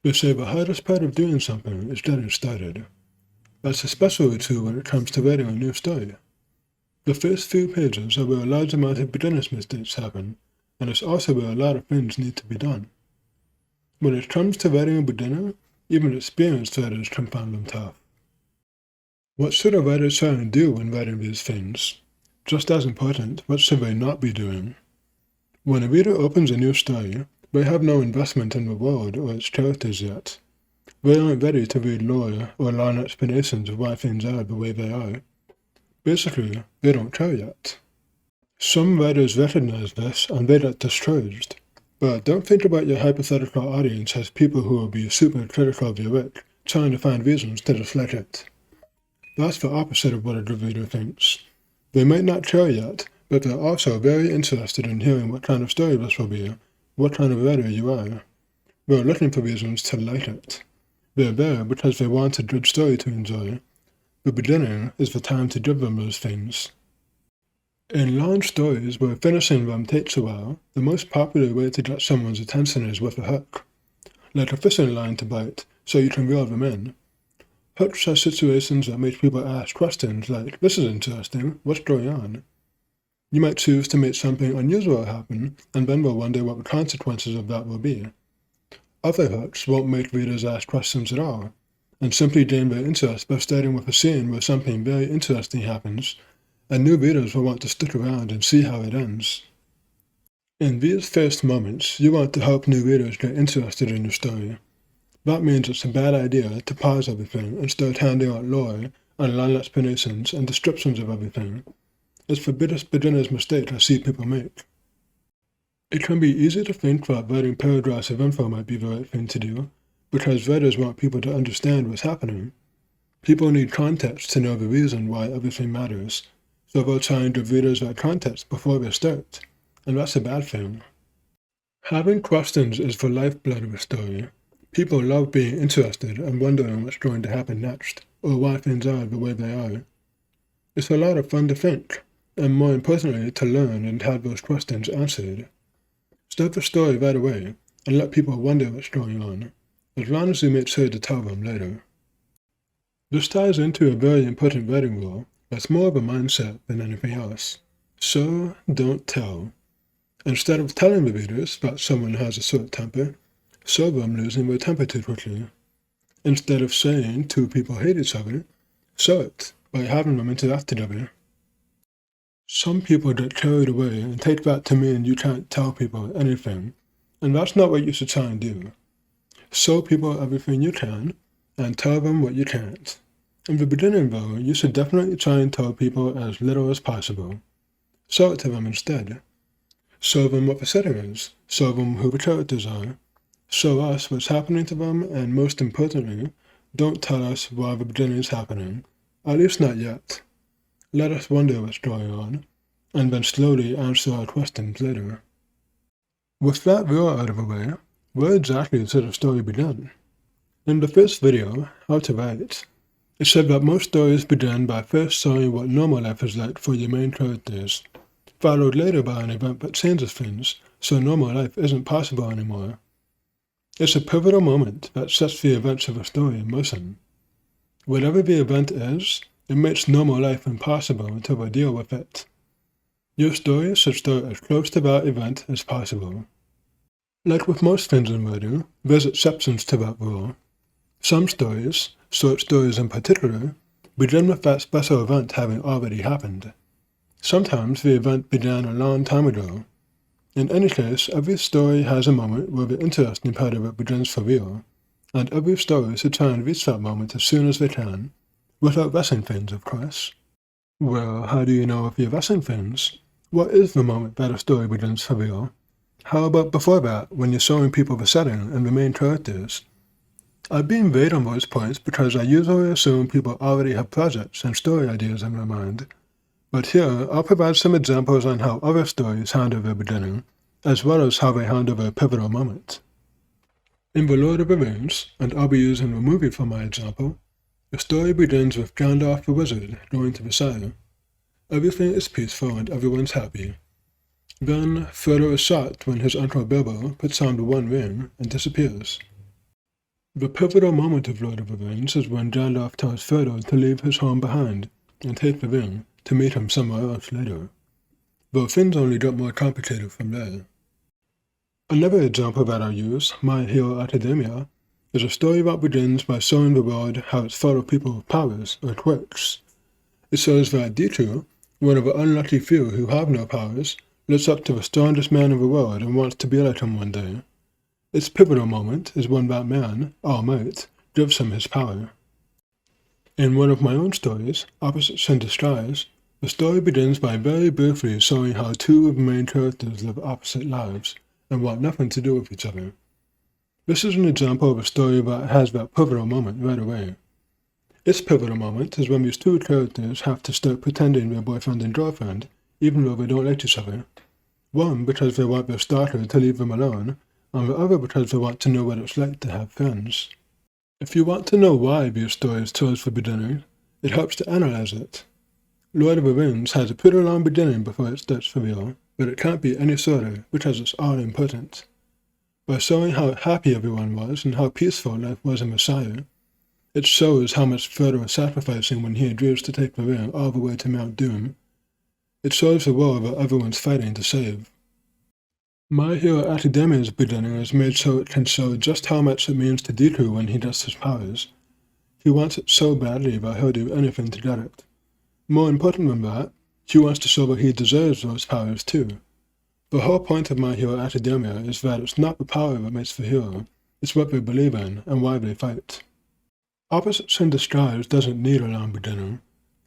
They say the hardest part of doing something is getting started. That's especially true when it comes to writing a new story. The first few pages are where a large amount of beginner's mistakes happen, and it's also where a lot of things need to be done. When it comes to writing a beginner, even experienced writers can find them tough. What should a writer try and do when writing these things? Just as important, what should they not be doing? When a reader opens a new story, they have no investment in the world or its characters yet. They aren't ready to read lore or long explanations of why things are the way they are. Basically, they don't care yet. Some writers recognize this and they get discouraged. But don't think about your hypothetical audience as people who will be super critical of your work, trying to find reasons to dislike it. That's the opposite of what a good reader thinks. They might not care yet, but they're also very interested in hearing what kind of story this will be, what kind of writer you are. They're looking for reasons to like it. They're there because they want a good story to enjoy. The beginning is the time to give them those things. In long stories where finishing them takes a while, the most popular way to get someone's attention is with a hook. Like a fishing line to bite, so you can reel them in. Hooks are situations that make people ask questions like, "This is interesting, what's going on?" You might choose to make something unusual happen, and then we'll wonder what the consequences of that will be. Other hooks won't make readers ask questions at all, and simply gain their interest by starting with a scene where something very interesting happens, and new readers will want to stick around and see how it ends. In these first moments, you want to help new readers get interested in your story. That means it's a bad idea to pause everything and start handing out lore and long explanations and descriptions of everything. It's the biggest beginner's mistake I see people make. It can be easy to think that writing paragraphs of info might be the right thing to do, because writers want people to understand what's happening. People need context to know the reason why everything matters, so they'll try and give readers that context before they start, and that's a bad thing. Having questions is the lifeblood of a story. People love being interested and wondering what's going to happen next, or why things are the way they are. It's a lot of fun to think, and more importantly, to learn and have those questions answered. Start the story right away, and let people wonder what's going on, as long as you make sure to tell them later. This ties into a very important writing rule that's more of a mindset than anything else. Show, don't tell. Instead of telling the readers that someone has a short temper, show them losing their temper too quickly. Instead of saying two people hate each other, show it by having them interact together. Some people get carried away and take that to mean you can't tell people anything, and that's not what you should try and do. Show people everything you can, and tell them what you can't. In the beginning, though, you should definitely try and tell people as little as possible. Show it to them instead. Show them what the setting is, show them who the characters are, show us what's happening to them, and most importantly, don't tell us why the beginning is happening, at least not yet. Let us wonder what's going on, and then slowly answer our questions later. With that rule out of the way, where exactly should a story begin? In the first video, How to Write, it said that most stories begin by first showing what normal life is like for your main characters, followed later by an event that changes things, so normal life isn't possible anymore. It's a pivotal moment that sets the events of a story in motion. Whatever the event is, it makes normal life impossible until we deal with it. Your story should start as close to that event as possible. Like with most things in writing, there's exceptions to that rule. Some stories, short stories in particular, begin with that special event having already happened. Sometimes the event began a long time ago. In any case, every story has a moment where the interesting part of it begins for real, and every story should try and reach that moment as soon as they can, without rushing things, of course. Well, how do you know if you're rushing things? What is the moment that a story begins for real? How about before that, when you're showing people the setting and the main characters? I've been vague on those points because I usually assume people already have projects and story ideas in their mind. But here, I'll provide some examples on how other stories handle their beginning, as well as how they handle their pivotal moment. In The Lord of the Rings, and I'll be using the movie for my example, the story begins with Gandalf the Wizard going to the Shire. Everything is peaceful and everyone's happy. Then, Frodo is shocked when his uncle Bilbo puts on the One Ring and disappears. The pivotal moment of Lord of the Rings is when Gandalf tells Frodo to leave his home behind and take the ring to meet him somewhere else later, though things only get more complicated from there. Another example that I use, My Hero Academia, is a story that begins by showing the world how its fellow people with powers, or quirks. It shows that Dooku, one of the unlucky few who have no powers, looks up to the strongest man in the world and wants to be like him one day. Its pivotal moment is when that man, All Might, gives him his power. In one of my own stories, Opposites in Disguise, the story begins by very briefly showing how two of the main characters live opposite lives and want nothing to do with each other. This is an example of a story that has that pivotal moment right away. Its pivotal moment is when these two characters have to start pretending they're boyfriend and girlfriend, even though they don't like each other. One because they want their stalker to leave them alone, and the other because they want to know what it's like to have friends. If you want to know why these stories chose for beginning, it helps to analyze it. Lord of the Rings has a pretty long beginning before it starts for real, but it can't be any shorter because it's all important. By showing how happy everyone was and how peaceful life was in Messiah, it shows how much Frodo is sacrificing when he agrees to take the ring all the way to Mount Doom. It shows the world that everyone's fighting to save. My Hero Academia's beginning is made so it can show just how much it means to Dooku when he gets his powers. He wants it so badly that he'll do anything to get it. More important than that, he wants to show that he deserves those powers too. The whole point of My Hero Academia is that it's not the power that makes the hero, it's what they believe in and why they fight. Opposites in Disguise doesn't need a long beginning.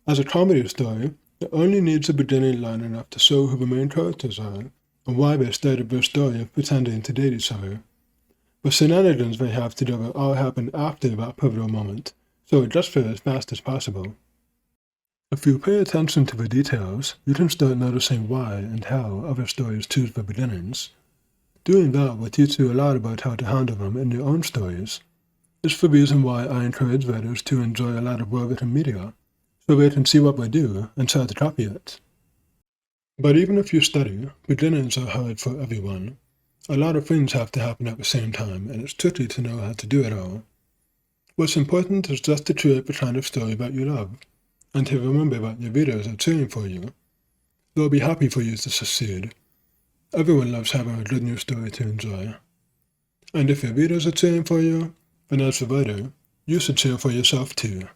As a comedy story, it only needs a beginning line enough to show who the main characters are, and why they started their story of pretending to date each other. The shenanigans they have together all happen after that pivotal moment, so it just feels as fast as possible. If you pay attention to the details, you can start noticing why and how other stories choose their beginnings. Doing that will teach you a lot about how to handle them in your own stories. It's the reason why I encourage readers to enjoy a lot of well-written media, so they can see what we do and try to copy it. But even if you study, beginnings are hard for everyone. A lot of things have to happen at the same time, and it's tricky to know how to do it all. What's important is just to create the kind of story that you love, and to remember that your readers are cheering for you. They'll be happy for you to succeed. Everyone loves having a good new story to enjoy. And if your readers are cheering for you, then as a writer, you should cheer for yourself too.